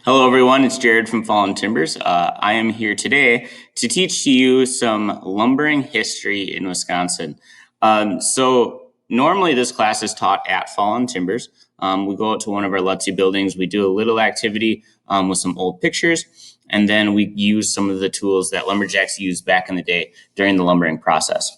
Hello everyone, it's Jared from Fallen Timbers. I am here today to teach to you some lumbering history in Wisconsin. So normally this class is taught at Fallen Timbers. We go out to one of our LUTSI buildings, we do a little activity with some old pictures, and then we use some of the tools that lumberjacks used back in the day during the lumbering process.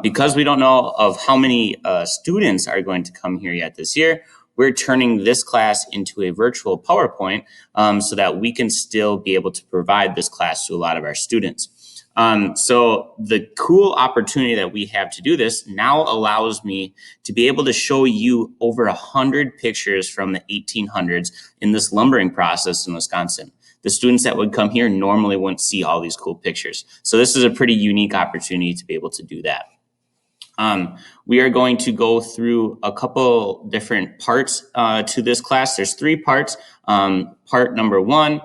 Because we don't know of how many students are going to come here yet this year, we're turning this class into a virtual PowerPoint so that we can still be able to provide this class to a lot of our students. So the cool opportunity that we have to do this now allows me to be able to show you over 100 pictures from the 1800s in this lumbering process in Wisconsin. The students that would come here normally wouldn't see all these cool pictures. So this is a pretty unique opportunity to be able to do that. We are going to go through a couple different parts to this class. There's 3 parts. Part number 1,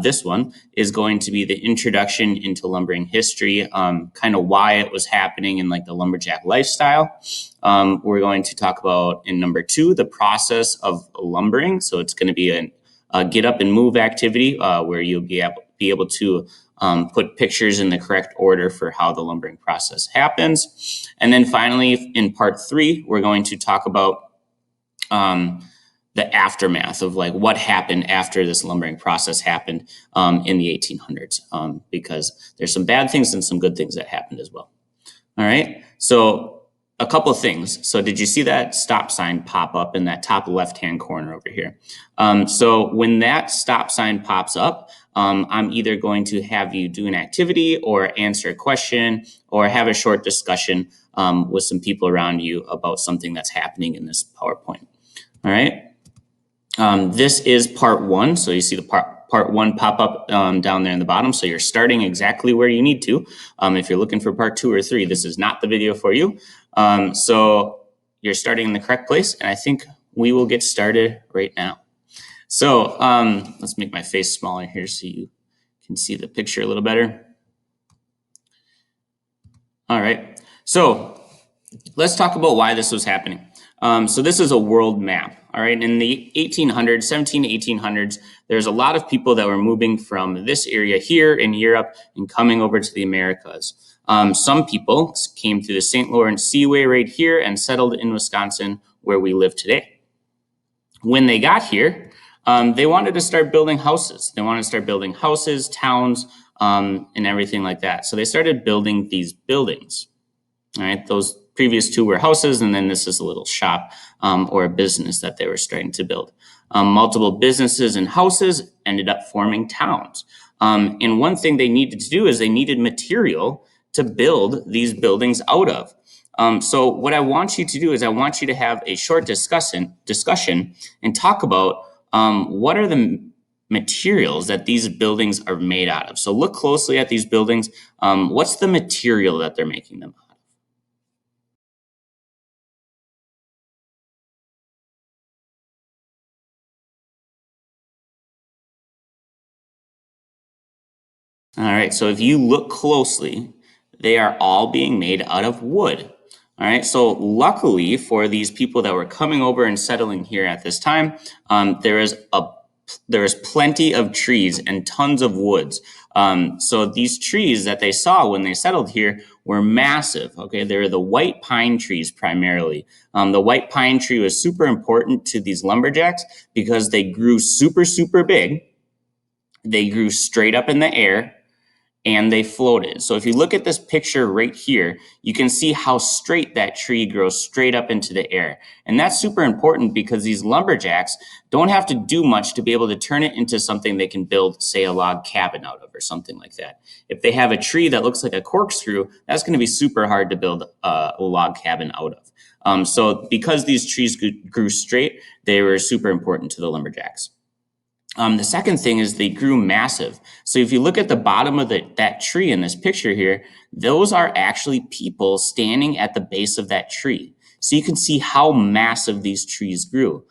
this one, is going to be the introduction into lumbering history, kind of why it was happening in like the lumberjack lifestyle. We're going to talk about in number 2, the process of lumbering. So it's going to be a get up and move activity where you'll be able to put pictures in the correct order for how the lumbering process happens. And then finally, in part 3, we're going to talk about the aftermath of like what happened after this lumbering process happened in the 1800s, because there's some bad things and some good things that happened as well. All right, so a couple of things. So did you see that stop sign pop up in that top left-hand corner over here? So when that stop sign pops up, I'm either going to have you do an activity or answer a question or have a short discussion with some people around you about something that's happening in this PowerPoint. All right. This is part 1. So you see the part 1 pop up down there in the bottom. So you're starting exactly where you need to. If you're looking for part 2 or 3, this is not the video for you. So you're starting in the correct place, and I think we will get started right now. So let's make my face smaller here so you can see the picture a little better. All right, so let's talk about why this was happening. So this is a world map. All right, in the 1800s, 17 to 1800s, there's a lot of people that were moving from this area here in Europe and coming over to the Americas. Some people came through the St. Lawrence Seaway right here and settled in Wisconsin, where we live today. When they got here, they wanted to start building houses. They wanted to start building houses, towns, and everything like that. So they started building these buildings. All right, those previous 2 were houses, and then this is a little shop or a business that they were starting to build. Multiple businesses and houses ended up forming towns. And one thing they needed to do is they needed material to build these buildings out of. So what I want you to do is I want you to have a short discussion and talk about what are the materials that these buildings are made out of. So look closely at these buildings. What's the material that they're making them out of? All right, so if you look closely, they are all being made out of wood. All right, so luckily for these people that were coming over and settling here at this time, there is plenty of trees and tons of woods. So these trees that they saw when they settled here were massive. Okay, they're the white pine trees primarily. The white pine tree was super important to these lumberjacks because they grew super, super big. They grew straight up in the air, and they floated. So if you look at this picture right here, you can see how straight that tree grows straight up into the air. And that's super important because these lumberjacks don't have to do much to be able to turn it into something they can build, say, a log cabin out of or something like that. If they have a tree that looks like a corkscrew, that's going to be super hard to build a log cabin out of. So because these trees grew straight, they were super important to the lumberjacks. The second thing is they grew massive. So if you look at the bottom of that tree in this picture here, those are actually people standing at the base of that tree. So you can see how massive these trees grew.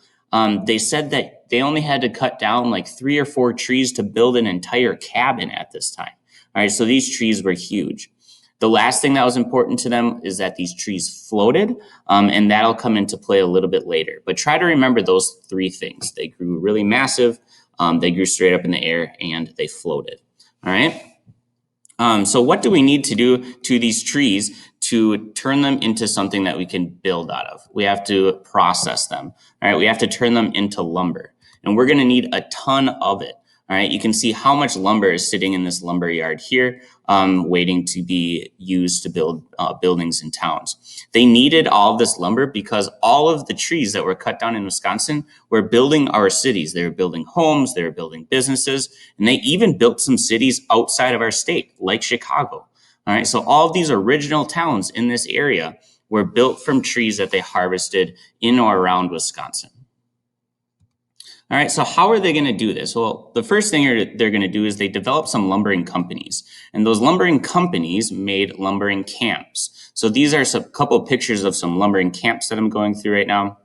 They said that they only had to cut down like 3 or 4 trees to build an entire cabin at this time. All right, so these trees were huge. The last thing that was important to them is that these trees floated, and that'll come into play a little bit later. But try to remember those 3 things. They grew really massive. They grew straight up in the air and they floated. All right. So what do we need to do to these trees to turn them into something that we can build out of? We have to process them. All right. We have to turn them into lumber, and we're going to need a ton of it. All right. You can see how much lumber is sitting in this lumber yard here, waiting to be used to build buildings in towns. They needed all of this lumber because all of the trees that were cut down in Wisconsin were building our cities. They were building homes, they were building businesses, and they even built some cities outside of our state, like Chicago. All right, so all of these original towns in this area were built from trees that they harvested in or around Wisconsin. All right, so how are they going to do this? Well, the first thing they're going to do is they develop some lumbering companies. And those lumbering companies made lumbering camps. So these are a couple of pictures of some lumbering camps that I'm going through right now.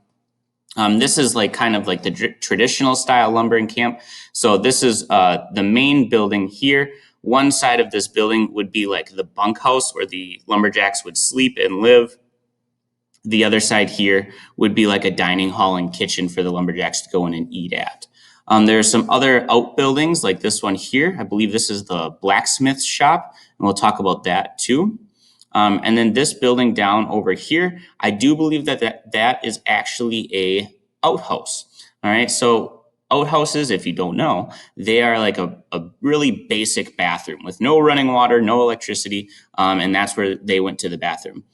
This is kind of like the traditional style lumbering camp. So this is the main building here. One side of this building would be like the bunkhouse where the lumberjacks would sleep and live. The other side here would be like a dining hall and kitchen for the lumberjacks to go in and eat at. There are some other outbuildings like this one here. I believe this is the Blacksmith shop, and we'll talk about that too. And then this building down over here, I do believe that is actually a outhouse. All right, so outhouses, if you don't know, they are like a really basic bathroom with no running water, no electricity, and that's where they went to the bathroom.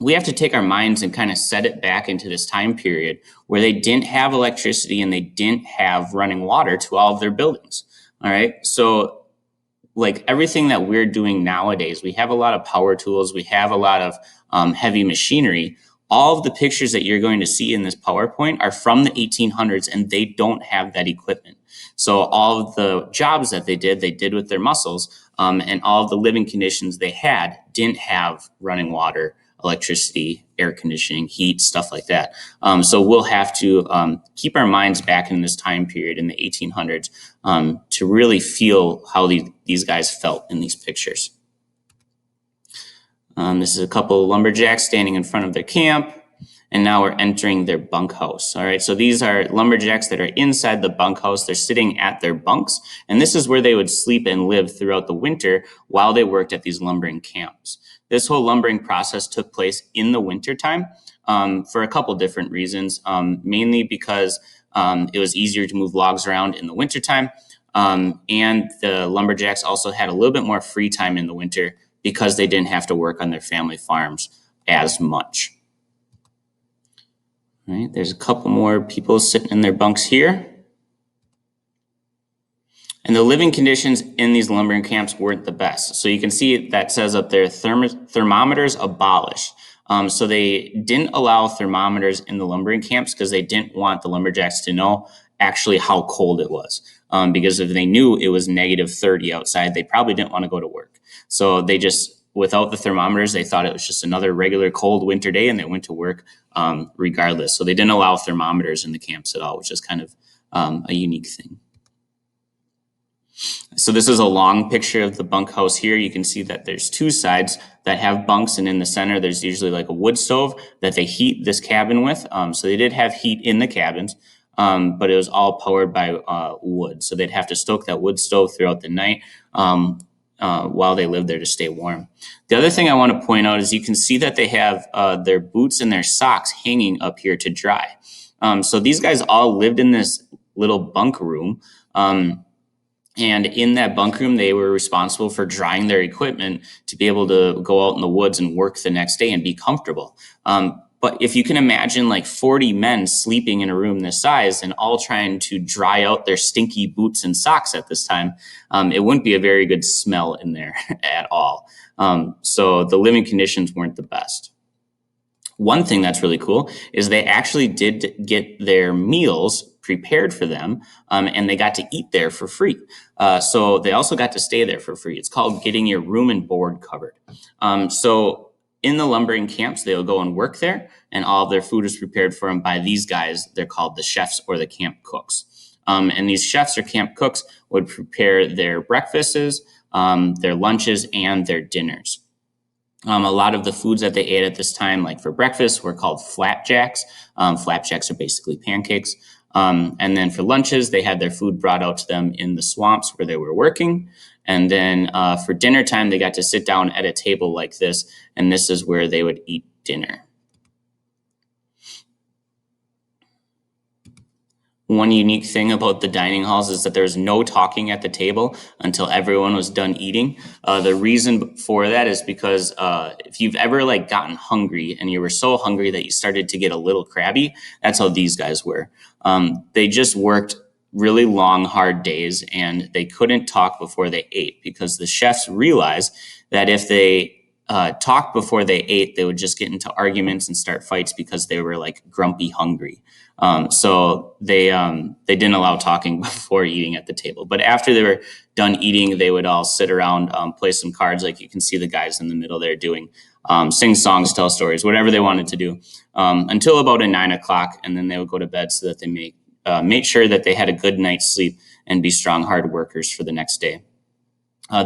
We have to take our minds and kind of set it back into this time period where they didn't have electricity and they didn't have running water to all of their buildings. All right. So like everything that we're doing nowadays, we have a lot of power tools. We have a lot of heavy machinery. All of the pictures that you're going to see in this PowerPoint are from the 1800s and they don't have that equipment. So all of the jobs that they did with their muscles, and all of the living conditions they had didn't have running water, electricity, air conditioning, heat, stuff like that. So we'll have to keep our minds back in this time period in the 1800s to really feel how these guys felt in these pictures. This is a couple of lumberjacks standing in front of their camp, and now we're entering their bunkhouse. All right, so these are lumberjacks that are inside the bunkhouse. They're sitting at their bunks, and this is where they would sleep and live throughout the winter while they worked at these lumbering camps. This whole lumbering process took place in the wintertime for a couple different reasons, mainly because it was easier to move logs around in the wintertime, and the lumberjacks also had a little bit more free time in the winter because they didn't have to work on their family farms as much. All right, there's a couple more people sitting in their bunks here. And the living conditions in these lumbering camps weren't the best. So you can see that says up there, thermometers abolished. So they didn't allow thermometers in the lumbering camps because they didn't want the lumberjacks to know actually how cold it was. Because if they knew it was -30 outside, they probably didn't want to go to work. So they just, without the thermometers, they thought it was just another regular cold winter day and they went to work regardless. So they didn't allow thermometers in the camps at all, which is kind of a unique thing. So this is a long picture of the bunkhouse here. You can see that there's two sides that have bunks, and in the center there's usually like a wood stove that they heat this cabin with. So they did have heat in the cabins, but it was all powered by wood. So they'd have to stoke that wood stove throughout the night while they lived there to stay warm. The other thing I want to point out is you can see that they have their boots and their socks hanging up here to dry. So these guys all lived in this little bunk room. And in that bunk room, they were responsible for drying their equipment to be able to go out in the woods and work the next day and be comfortable. But if you can imagine like 40 men sleeping in a room this size and all trying to dry out their stinky boots and socks at this time, it wouldn't be a very good smell in there at all. So the living conditions weren't the best. One thing that's really cool is they actually did get their meals prepared for them, and they got to eat there for free. So they also got to stay there for free. It's called getting your room and board covered. So in the lumbering camps, they'll go and work there, and all of their food is prepared for them by these guys. They're called the chefs or the camp cooks. And these chefs or camp cooks would prepare their breakfasts, their lunches, and their dinners. A lot of the foods that they ate at this time, like for breakfast, were called flapjacks. Flapjacks are basically pancakes. And then for lunches, they had their food brought out to them in the swamps where they were working. And then for dinner time, they got to sit down at a table like this, and this is where they would eat dinner. One unique thing about the dining halls is that there's no talking at the table until everyone was done eating. The reason for that is because if you've ever like gotten hungry and you were so hungry that you started to get a little crabby, that's how these guys were. They just worked really long, hard days, and they couldn't talk before they ate because the chefs realized that if they talked before they ate, they would just get into arguments and start fights because they were like grumpy hungry. So they didn't allow talking before eating at the table. But after they were done eating, they would all sit around, play some cards, like you can see the guys in the middle there doing, sing songs, tell stories, whatever they wanted to do, until about 9 o'clock, and then they would go to bed so that they make sure that they had a good night's sleep and be strong, hard workers for the next day.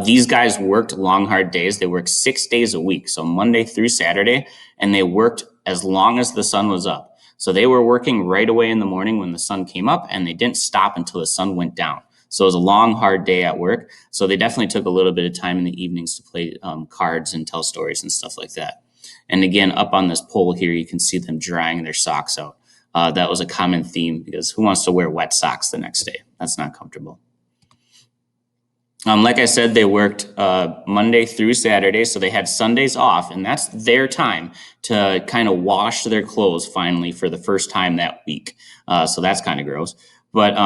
These guys worked long, hard days. They worked 6 days a week, so Monday through Saturday, and they worked as long as the sun was up. So they were working right away in the morning when the sun came up, and they didn't stop until the sun went down. So it was a long, hard day at work. So they definitely took a little bit of time in the evenings to play cards and tell stories and stuff like that. And again, up on this pole here, you can see them drying their socks out. That was a common theme because who wants to wear wet socks the next day? That's not comfortable. Like I said, they worked Monday through Saturday, so they had Sundays off, and that's their time to kind of wash their clothes finally for the first time that week. So that's kind of gross. But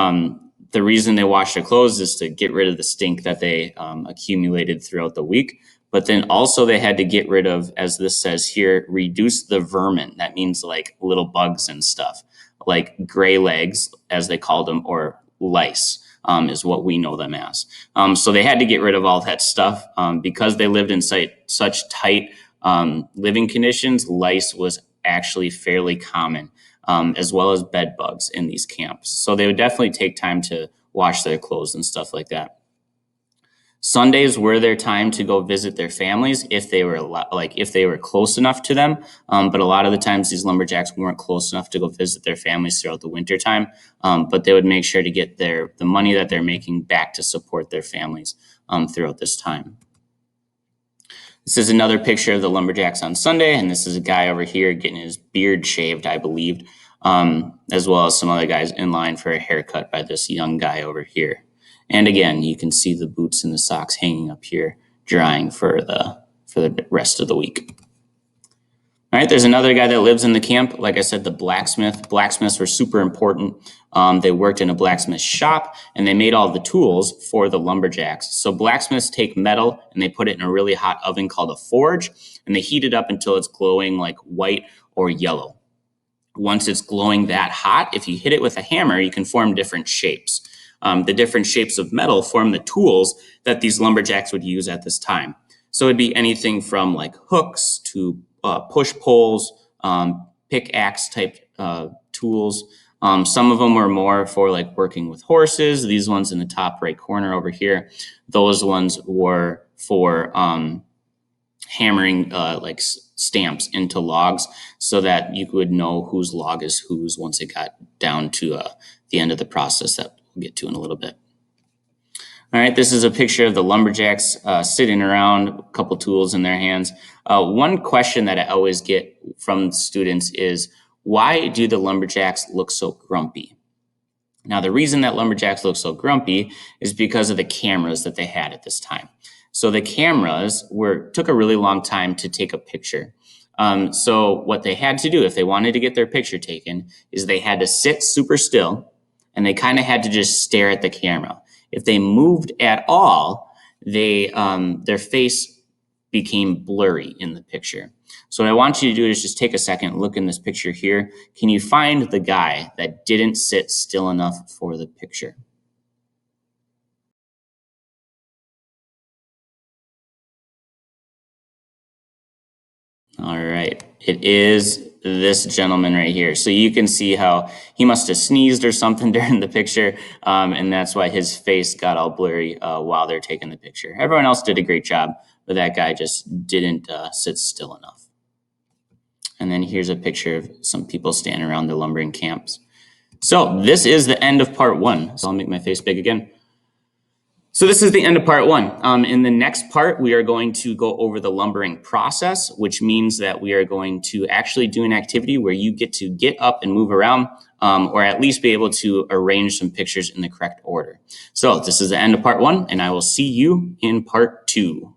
the reason they wash their clothes is to get rid of the stink that they accumulated throughout the week. But then also they had to get rid of, as this says here, reduce the vermin. That means like little bugs and stuff, like gray legs, as they called them, or lice. Is what we know them as. So they had to get rid of all that stuff because they lived in such tight living conditions. Lice was actually fairly common, as well as bed bugs in these camps. So they would definitely take time to wash their clothes and stuff like that. Sundays were their time to go visit their families if they were close enough to them. But a lot of the times these lumberjacks weren't close enough to go visit their families throughout the winter time. But they would make sure to get the money that they're making back to support their families throughout this time. This is another picture of the lumberjacks on Sunday, and this is a guy over here getting his beard shaved, I believe, as well as some other guys in line for a haircut by this young guy over here. And again, you can see the boots and the socks hanging up here, drying for the rest of the week. All right, there's another guy that lives in the camp. Like I said, the blacksmith. Blacksmiths were super important. They worked in a blacksmith shop, and they made all the tools for the lumberjacks. So blacksmiths take metal, and they put it in a really hot oven called a forge, and they heat it up until it's glowing like white or yellow. Once it's glowing that hot, if you hit it with a hammer, you can form different shapes. The different shapes of metal form the tools that these lumberjacks would use at this time. So it'd be anything from like hooks to push poles, pickaxe type tools. Some of them were more for like working with horses. These ones in the top right corner over here, those ones were for hammering like stamps into logs so that you would know whose log is whose once it got down to the end of the process that we'll get to in a little bit. All right, this is a picture of the lumberjacks sitting around, a couple tools in their hands. One question that I always get from students is, why do the lumberjacks look so grumpy? Now, the reason that lumberjacks look so grumpy is because of the cameras that they had at this time. So the cameras took a really long time to take a picture. So what they had to do if they wanted to get their picture taken is they had to sit super still, and they kind of had to just stare at the camera. If they moved at all, their face became blurry in the picture. So what I want you to do is just take a second, look in this picture here. Can you find the guy that didn't sit still enough for the picture? All right, it is this gentleman right here. So you can see how he must have sneezed or something during the picture, and that's why his face got all blurry while they're taking the picture. Everyone else did a great job, but that guy just didn't sit still enough. And then here's a picture of some people standing around the lumbering camps. So this is the end of part one. So I'll make my face big again. So this is the end of part one. In the next part, we are going to go over the lumbering process, which means that we are going to actually do an activity where you get to get up and move around, or at least be able to arrange some pictures in the correct order. So this is the end of part one, and I will see you in part two.